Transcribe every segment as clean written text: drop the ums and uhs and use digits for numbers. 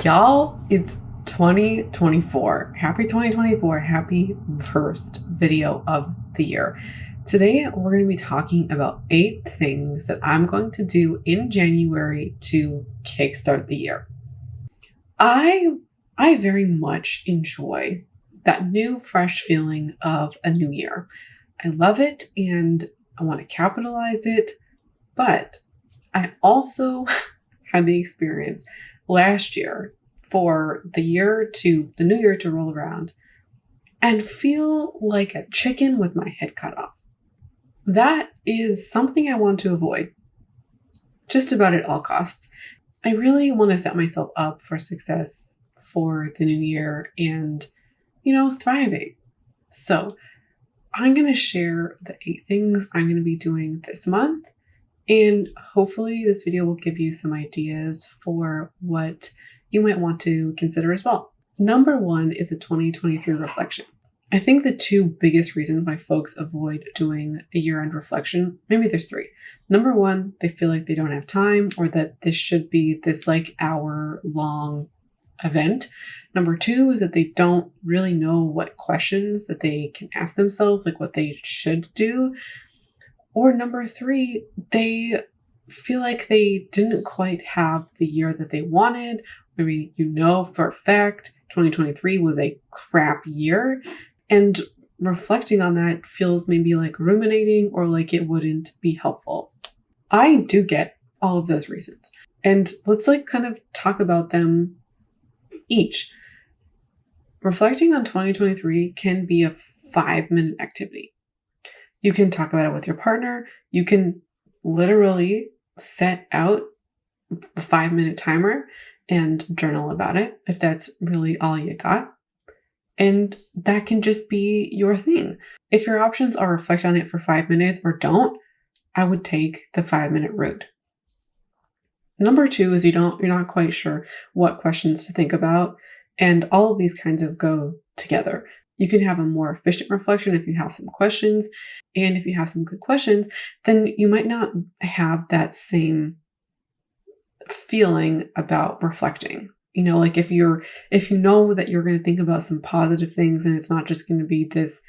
Y'all, it's 2024. Happy 2024. Happy first video of the year. Today, we're going to be talking about 8 things that I'm going to do in January to kickstart the year. I very much enjoy that new, fresh feeling of a new year. I love it and I want to capitalize it, but I also had the experience last year for the new year to roll around and feel like a chicken with my head cut off. That is something I want to avoid just about at all costs. I really want to set myself up for success for the new year and, thriving. So I'm going to share the 8 things I'm going to be doing this month. And hopefully this video will give you some ideas for what you might want to consider as well. Number 1 is a 2023 reflection. I think the 2 biggest reasons why folks avoid doing a year-end reflection, maybe there's 3. Number 1, they feel like they don't have time or that this should be this hour-long event. Number 2 is that they don't really know what questions that they can ask themselves, like what they should do. Or number 3, they feel like they didn't quite have the year that they wanted. Maybe for a fact 2023 was a crap year. And reflecting on that feels maybe like ruminating or like it wouldn't be helpful. I do get all of those reasons. And let's kind of talk about them each. Reflecting on 2023 can be a 5-minute activity. You can talk about it with your partner. You can literally set out a 5-minute timer and journal about it if that's really all you got. And that can just be your thing. If your options are reflect on it for 5 minutes or don't, I would take the 5-minute route. Number 2 is you're not quite sure what questions to think about. And all of these kinds of go together. You can have a more efficient reflection if you have some questions. And if you have some good questions, then you might not have that same feeling about reflecting. If you know that you're going to think about some positive things and it's not just going to be this,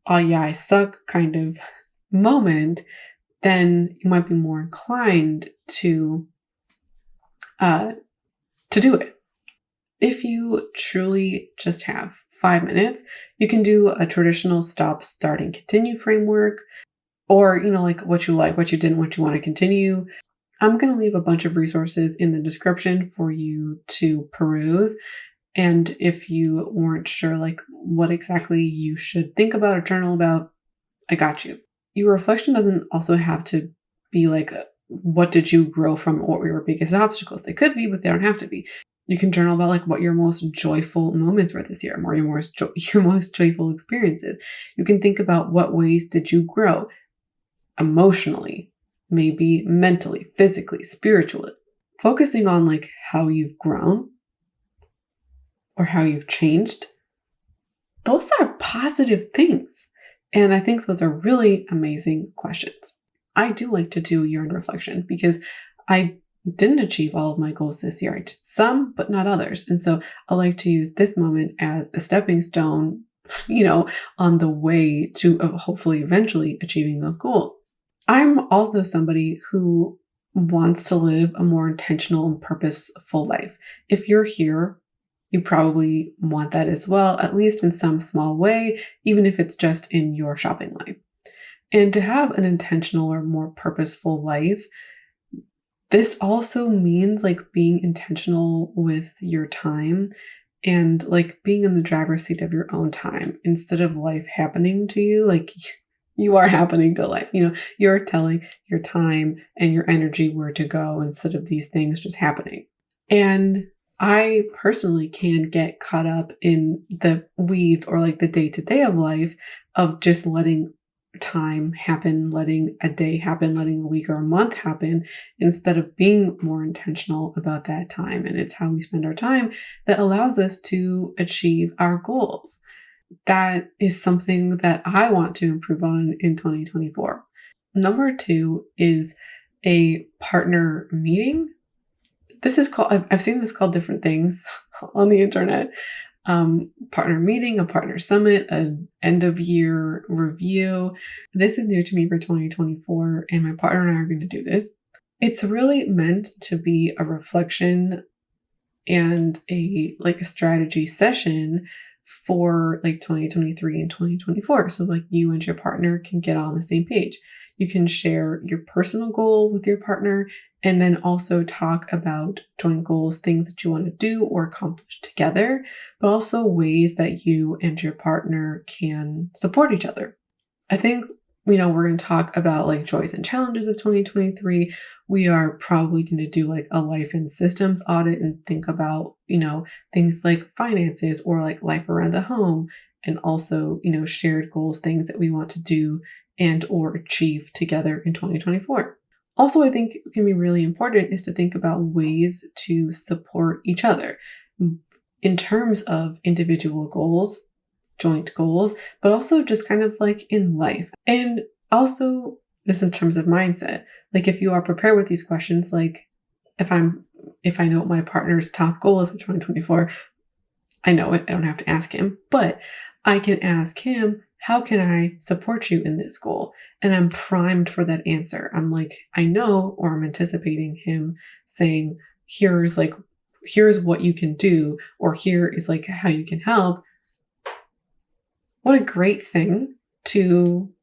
oh yeah, I suck kind of moment, then you might be more inclined to do it. If you truly just have 5 minutes, you can do a traditional stop, start, and continue framework, or, what you like, what you didn't, what you want to continue. I'm going to leave a bunch of resources in the description for you to peruse. And if you weren't sure, what exactly you should think about or journal about, I got you. Your reflection doesn't also have to be what did you grow from, what were your biggest obstacles? They could be, but they don't have to be. You can journal about what your most joyful moments were this year, or your most joyful experiences. You can think about what ways did you grow emotionally, maybe mentally, physically, spiritually. Focusing on how you've grown or how you've changed. Those are positive things. And I think those are really amazing questions. I do like to do year-end reflection because I didn't achieve all of my goals this year. I did some, but not others. And so I like to use this moment as a stepping stone, on the way to hopefully eventually achieving those goals. I'm also somebody who wants to live a more intentional and purposeful life. If you're here, you probably want that as well, at least in some small way, even if it's just in your shopping life. And to have an intentional or more purposeful life, this also means being intentional with your time and being in the driver's seat of your own time instead of life happening to you. You are happening to life. You're telling your time and your energy where to go instead of these things just happening. And I personally can get caught up in the weeds or the day-to-day of life of just letting time happen, letting a day happen, letting a week or a month happen, instead of being more intentional about that time. And it's how we spend our time that allows us to achieve our goals. That is something that I want to improve on in 2024. Number 2 is a partner meeting this is called, I've seen this called different things on the internet. Partner meeting, a partner summit, an end of year review. This is new to me for 2024, and my partner and I are going to do this. It's really meant to be a reflection and a strategy session for 2023 and 2024. So you and your partner can get on the same page. You can share your personal goal with your partner and then also talk about joint goals, things that you want to do or accomplish together, but also ways that you and your partner can support each other. I think, we're going to talk about joys and challenges of 2023. We are probably going to do a life and systems audit and think about, things like finances or life around the home, and also, shared goals, things that we want to do and or achieve together in 2024. Also, I think it can be really important is to think about ways to support each other in terms of individual goals, joint goals, but also just kind of in life. And also just in terms of mindset, if you are prepared with these questions, if I know what my partner's top goal is for 2024, I know it, I don't have to ask him, but I can ask him, how can I support you in this goal? And I'm primed for that answer. I'm I know, or I'm anticipating him saying, here's what you can do, or here is how you can help. What a great thing to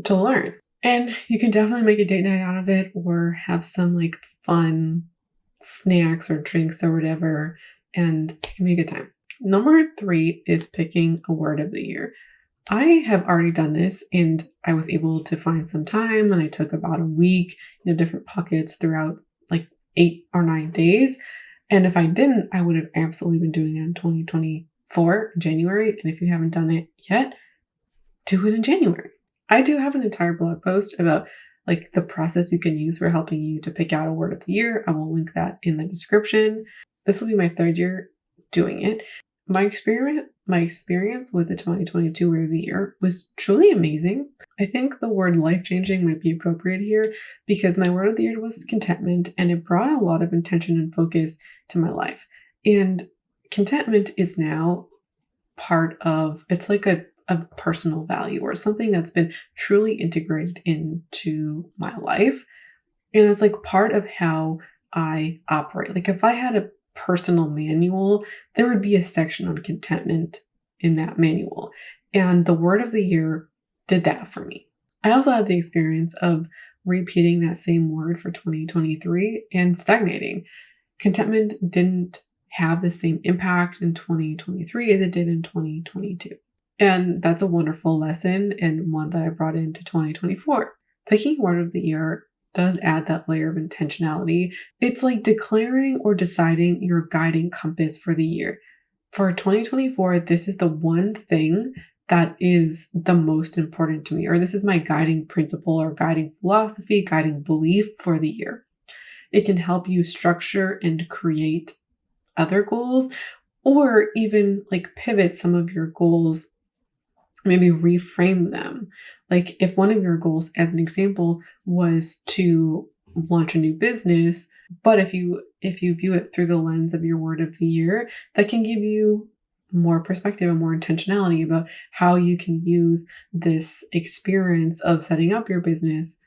learn. And you can definitely make a date night out of it or have some fun snacks or drinks or whatever, and it can be a good time. Number 3 is picking a word of the year. I have already done this and I was able to find some time, and I took about a week, different pockets throughout 8 or 9 days. And if I didn't, I would have absolutely been doing it in 2024, January. And if you haven't done it yet, do it in January. I do have an entire blog post about the process you can use for helping you to pick out a word of the year. I will link that in the description. This will be my 3rd year doing it. My experience with the 2022 word of the year was truly amazing. I think the word life-changing might be appropriate here because my word of the year was contentment, and it brought a lot of intention and focus to my life. And contentment is now part of, it's a personal value or something that's been truly integrated into my life. And it's part of how I operate. If I had a personal manual, there would be a section on contentment in that manual. And the word of the year did that for me. I also had the experience of repeating that same word for 2023 and stagnating. Contentment didn't have the same impact in 2023 as it did in 2022. And that's a wonderful lesson and one that I brought into 2024. Picking word of the year does add that layer of intentionality. It's declaring or deciding your guiding compass for the year. For 2024, this is the one thing that is the most important to me, or this is my guiding principle or guiding philosophy, guiding belief for the year. It can help you structure and create other goals, or even pivot some of your goals, maybe reframe them. If one of your goals, as an example, was to launch a new business, but if you view it through the lens of your word of the year, that can give you more perspective and more intentionality about how you can use this experience of setting up your business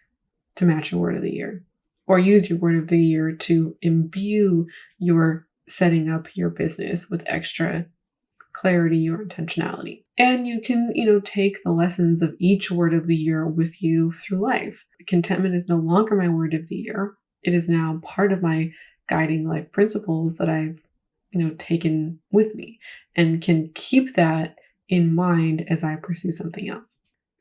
to match your word of the year, or use your word of the year to imbue your setting up your business with extra clarity or intentionality. And you can, take the lessons of each word of the year with you through life. Contentment is no longer my word of the year. It is now part of my guiding life principles that I've, taken with me, and can keep that in mind as I pursue something else.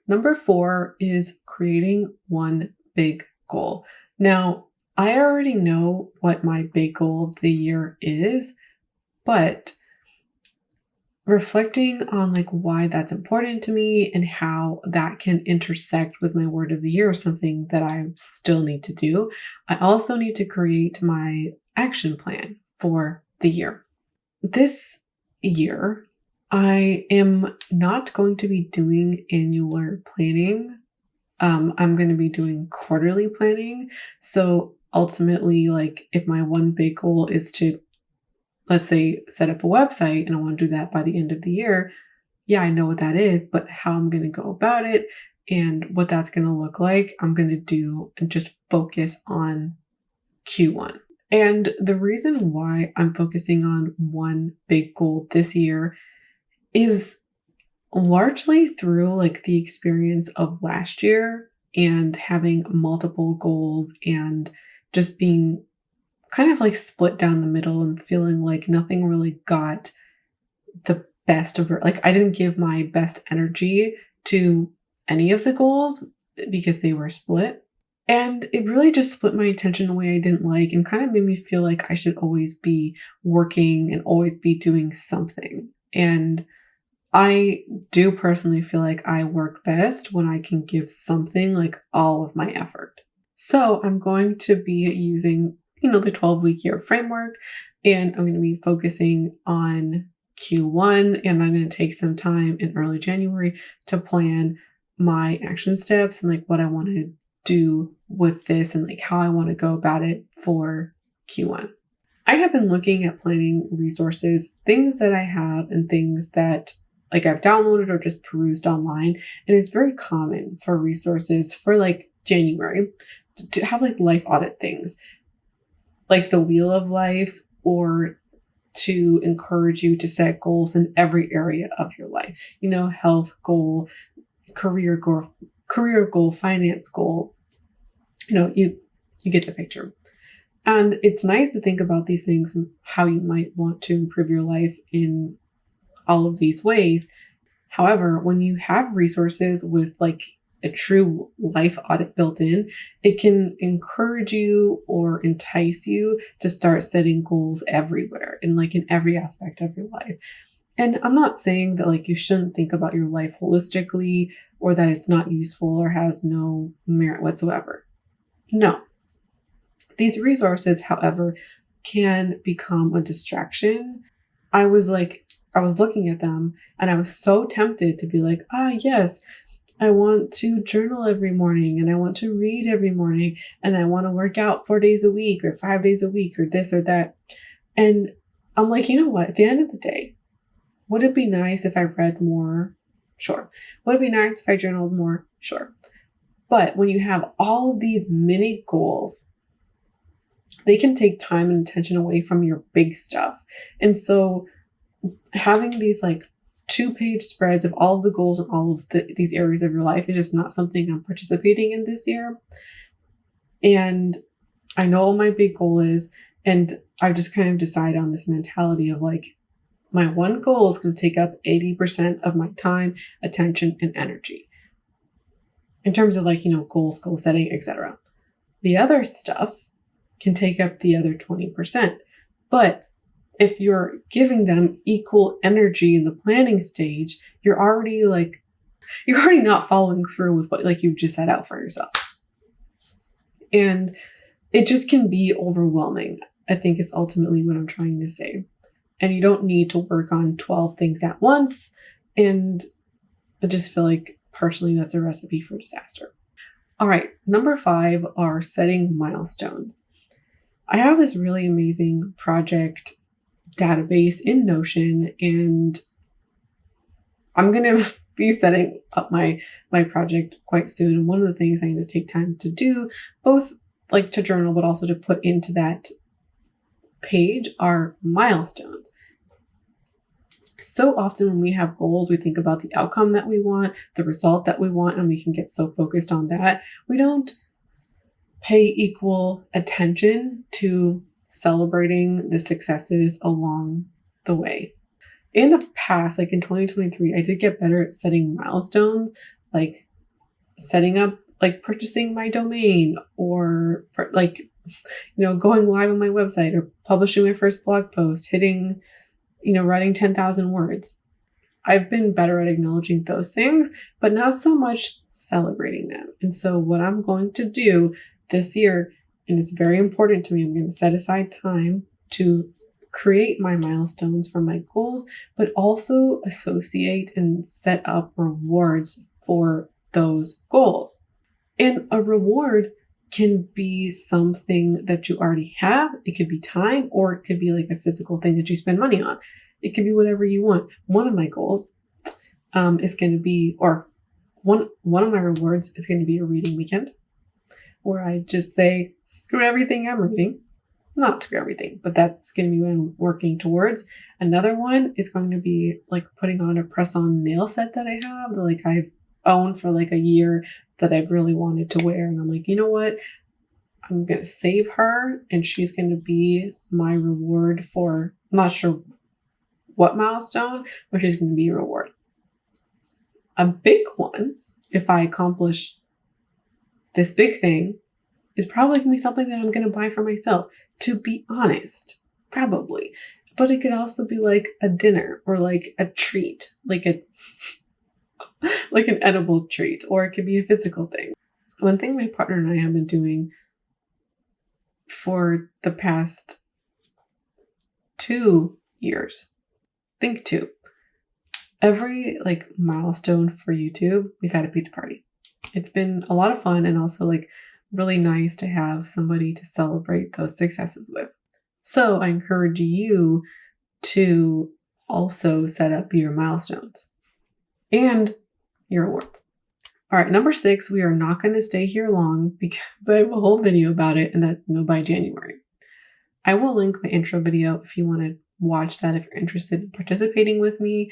Number 4 is creating one big goal. Now, I already know what my big goal of the year is, but reflecting on why that's important to me and how that can intersect with my word of the year is something that I still need to do. I also need to create my action plan for the year. This year, I am not going to be doing annual planning. I'm going to be doing quarterly planning. So ultimately, like if my one big goal is to, let's say, set up a website and I want to do that by the end of the year, yeah, I know what that is, but how I'm going to go about it and what that's going to look like, I'm going to do and just focus on Q1. And the reason why I'm focusing on one big goal this year is largely through like the experience of last year and having multiple goals and just being kind of like split down the middle and feeling like nothing really got the best of it. Like I didn't give my best energy to any of the goals because they were split. And it really just split my attention in a way I didn't like and kind of made me feel like I should always be working and always be doing something. And I do personally feel like I work best when I can give something like all of my effort. So I'm going to be using, the 12-week year framework, and I'm going to be focusing on Q1, and I'm going to take some time in early January to plan my action steps and like what I want to do with this and like how I want to go about it for Q1. I have been looking at planning resources, things that I have and things that like I've downloaded or just perused online. And it's very common for resources for like January to have like life audit things like the Wheel of Life, or to encourage you to set goals in every area of your life, health goal, career goal, finance goal, you get the picture. And it's nice to think about these things and how you might want to improve your life in all of these ways. However, when you have resources with like a true life audit built in, it can encourage you or entice you to start setting goals everywhere and like in every aspect of your life. And I'm not saying that like you shouldn't think about your life holistically or that it's not useful or has no merit whatsoever. No. These resources, however, can become a distraction. I was looking at them and I was so tempted to be like, yes, I want to journal every morning and I want to read every morning and I want to work out 4 days a week or 5 days a week or this or that. And I'm like, you know what? At the end of the day, would it be nice if I read more? Sure. Would it be nice if I journaled more? Sure. But when you have all of these mini goals, they can take time and attention away from your big stuff. And so having these like 2-page spreads of all of the goals and all of these areas of your life is just not something I'm participating in this year. And I know what my big goal is. And I've just kind of decided on this mentality of like, my one goal is going to take up 80% of my time, attention, and energy. In terms of like, goals, goal setting, etc. The other stuff can take up the other 20%. But if you're giving them equal energy in the planning stage, you're already not following through with what like you just set out for yourself. And it just can be overwhelming, I think is ultimately what I'm trying to say. And you don't need to work on 12 things at once. And I just feel like personally that's a recipe for disaster. All right, number 5 are setting milestones. I have this really amazing project database in Notion, and I'm going to be setting up my project quite soon. And one of the things I need to take time to do, both like to journal, but also to put into that page, are milestones. So often when we have goals, we think about the outcome that we want, the result that we want, and we can get so focused on that. We don't pay equal attention to celebrating the successes along the way. In the past, like in 2023, I did get better at setting milestones, like setting up, like purchasing my domain, or like, going live on my website, or publishing my first blog post, hitting, writing 10,000 words. I've been better at acknowledging those things, but not so much celebrating them. And so what I'm going to do this year, and it's very important to me, I'm going to set aside time to create my milestones for my goals, but also associate and set up rewards for those goals. And a reward can be something that you already have. It could be time, or it could be like a physical thing that you spend money on. It could be whatever you want. One of my goals is going to be, or one of my rewards is going to be a reading weekend where I just say, screw everything I'm reading. Not screw everything, but that's going to be what I'm working towards. Another one is going to be like putting on a press-on nail set that I have, that like I've owned for like a year, that I've really wanted to wear. And I'm like, you know what? I'm going to save her, and she's going to be my reward for, I'm not sure what milestone, but she's going to be a reward. A big one, if I accomplish this big thing, is probably going to be something that I'm going to buy for myself. To be honest, probably. But it could also be like a dinner, or like a treat, like like an edible treat, or it could be a physical thing. One thing my partner and I have been doing for the past 2 years, think 2, every like milestone for YouTube, we've had a pizza party. It's been a lot of fun, and also like really nice to have somebody to celebrate those successes with. So I encourage you to also set up your milestones and your awards. All right, number 6, we are not going to stay here long because I have a whole video about it, and that's Noby January. I will link my intro video if you want to watch that if you're interested in participating with me.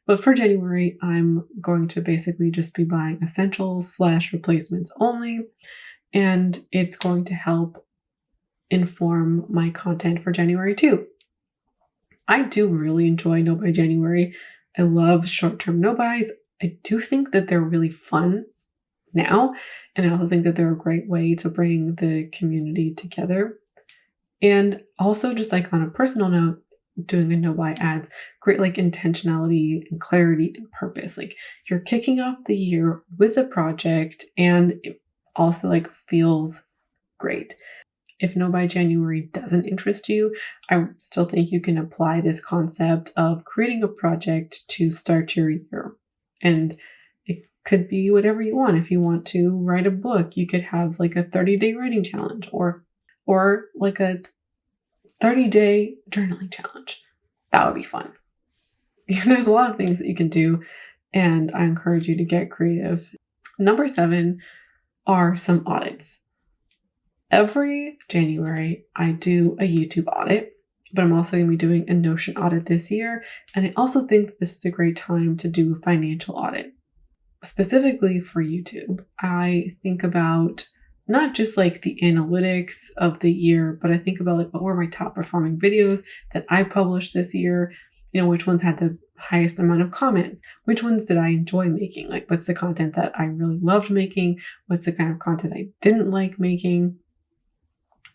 But for January, I'm going to basically just be buying essentials / replacements only. And it's going to help inform my content for January too. I do really enjoy Noby January. I love short-term Nobys. I do think that they're really fun now. And I also think that they're a great way to bring the community together. And also, just like on a personal note, doing a Noby adds great like intentionality and clarity and purpose. Like you're kicking off the year with a project, and it also like feels great. If Noby January doesn't interest you, I still think you can apply this concept of creating a project to start your year. And it could be whatever you want. If you want to write a book, you could have like a 30-day writing challenge, or like a 30-day journaling challenge. That would be fun. There's a lot of things that you can do, and I encourage you to get creative. Number 7 are some audits. Every January, I do a YouTube audit, but I'm also going to be doing a Notion audit this year. And I also think that this is a great time to do a financial audit. Specifically for YouTube, I think about not just like the analytics of the year, but I think about like what were my top performing videos that I published this year? You know, which ones had the highest amount of comments? Which ones did I enjoy making? Like what's the content that I really loved making? What's the kind of content I didn't like making?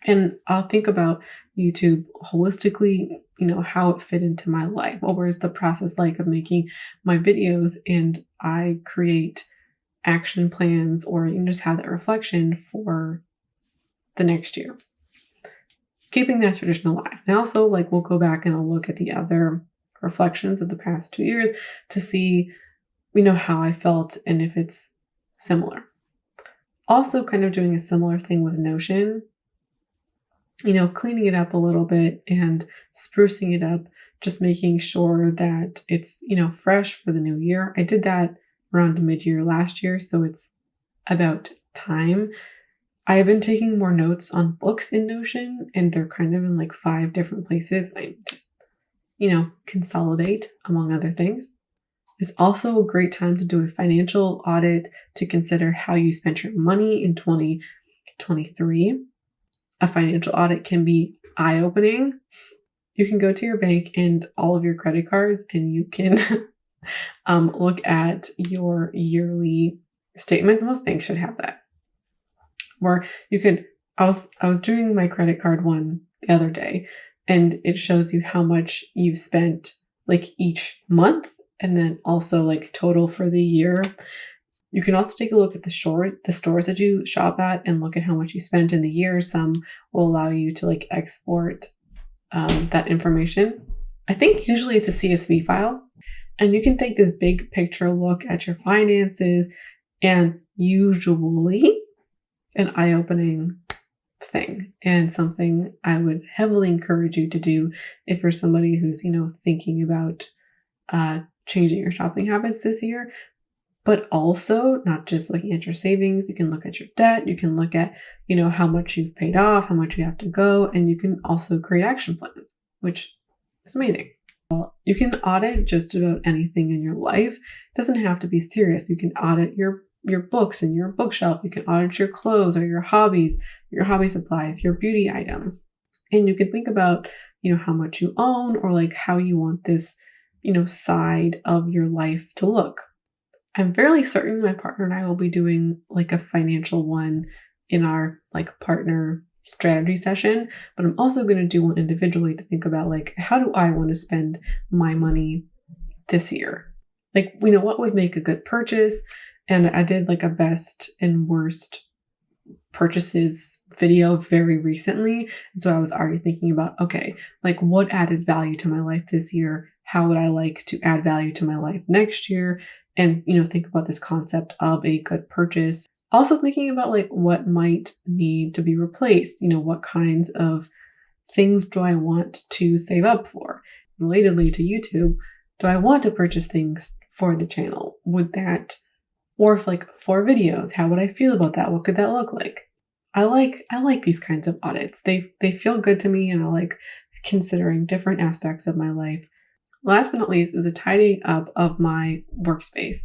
And I'll think about YouTube holistically, you know, how it fit into my life. What was the process like of making my videos? And I create action plans, or you can just have that reflection for the next year. Keeping that tradition alive. And also like we'll go back and I'll look at the other reflections of the past 2 years to see, you know, how I felt and if it's similar. Also kind of doing a similar thing with Notion, you know, cleaning it up a little bit and sprucing it up, just making sure that it's, you know, fresh for the new year. I did that around mid-year last year, so it's about time. I've been taking more notes on books in Notion, and they're kind of in like 5 different places. I need to, you know, consolidate among other things. It's also a great time to do a financial audit to consider how you spent your money in 2023. A financial audit can be eye-opening. You can go to your bank and all of your credit cards, and you can look at your yearly statements. Most banks should have that. Or you could, I was doing my credit card one the other day, and it shows you how much you've spent like each month, and then also like total for the year. You can also take a look at the stores that you shop at and look at how much you spent in the year. Some will allow you to like export that information. I think usually it's a CSV file, and you can take this big picture look at your finances, and usually an eye-opening thing, and something I would heavily encourage you to do if you're somebody who's, thinking about changing your shopping habits this year. But also not just looking at your savings. You can look at your debt. You can look at, how much you've paid off, how much you have to go, and you can also create action plans, which is amazing. You can audit just about anything in your life. It doesn't have to be serious. You can audit your books and your bookshelf. You can audit your clothes or your hobby supplies, your beauty items. And you can think about, how much you own, or like how you want this, side of your life to look. I'm fairly certain my partner and I will be doing like a financial one in our like partner strategy session, but I'm also going to do one individually to think about like, how do I want to spend my money this year? Like, what would make a good purchase? And I did like a best and worst purchases video very recently. And so I was already thinking about, okay, like what added value to my life this year? How would I like to add value to my life next year? And, think about this concept of a good purchase. Also thinking about like what might need to be replaced. What kinds of things do I want to save up for? Relatedly to YouTube, do I want to purchase things for the channel? Would that, or if like for videos, how would I feel about that? What could that look like? I like these kinds of audits. They feel good to me, and I like considering different aspects of my life. Last but not least is the tidying up of my workspace.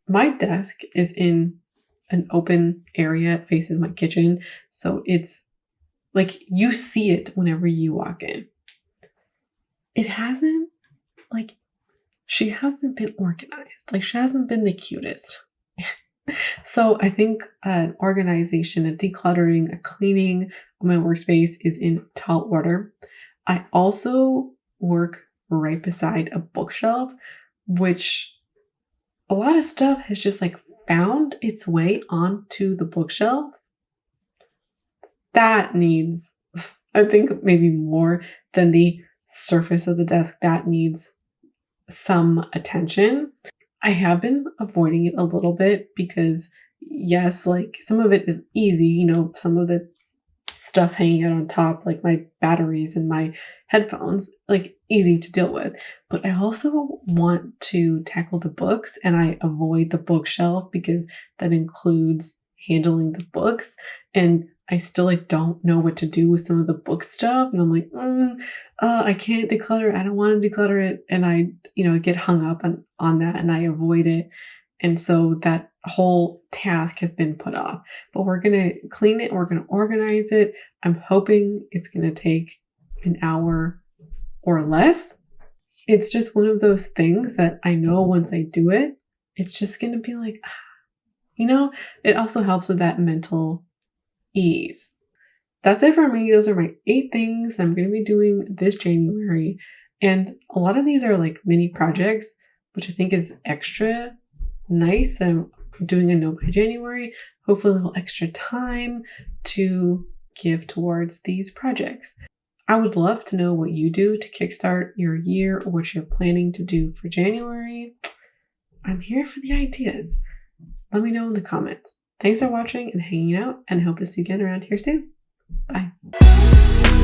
My desk is in an open area. It faces my kitchen. So it's like you see it whenever you walk in. It hasn't, like, she hasn't been organized. Like, she hasn't been the cutest. So I think an organization, a decluttering, a cleaning of my workspace is in tall order. I also work right beside a bookshelf, which a lot of stuff has just like found its way onto the bookshelf. That needs, I think, maybe more than the surface of the desk, that needs some attention. I have been avoiding it a little bit because, yes, like some of it is easy, some of the stuff hanging out on top, like my batteries and my headphones, like easy to deal with. But I also want to tackle the books, and I avoid the bookshelf because that includes handling the books. And I still like don't know what to do with some of the book stuff. And I'm like, I can't declutter it. I don't want to declutter it. And I, get hung up on that, and I avoid it. And so that whole task has been put off. But we're going to clean it. We're going to organize it. I'm hoping it's going to take an hour or less. It's just one of those things that I know once I do it, it's just going to be like, it also helps with that mental ease. That's it for me. Those are my 8 things I'm going to be doing this January. And a lot of these are like mini projects, which I think is extra nice that I'm doing a Noby January. Hopefully a little extra time to give towards these projects. I would love to know what you do to kickstart your year, or what you're planning to do for January. I'm here for the ideas. Let me know in the comments. Thanks for watching and hanging out, and hope to see you again around here soon. Bye.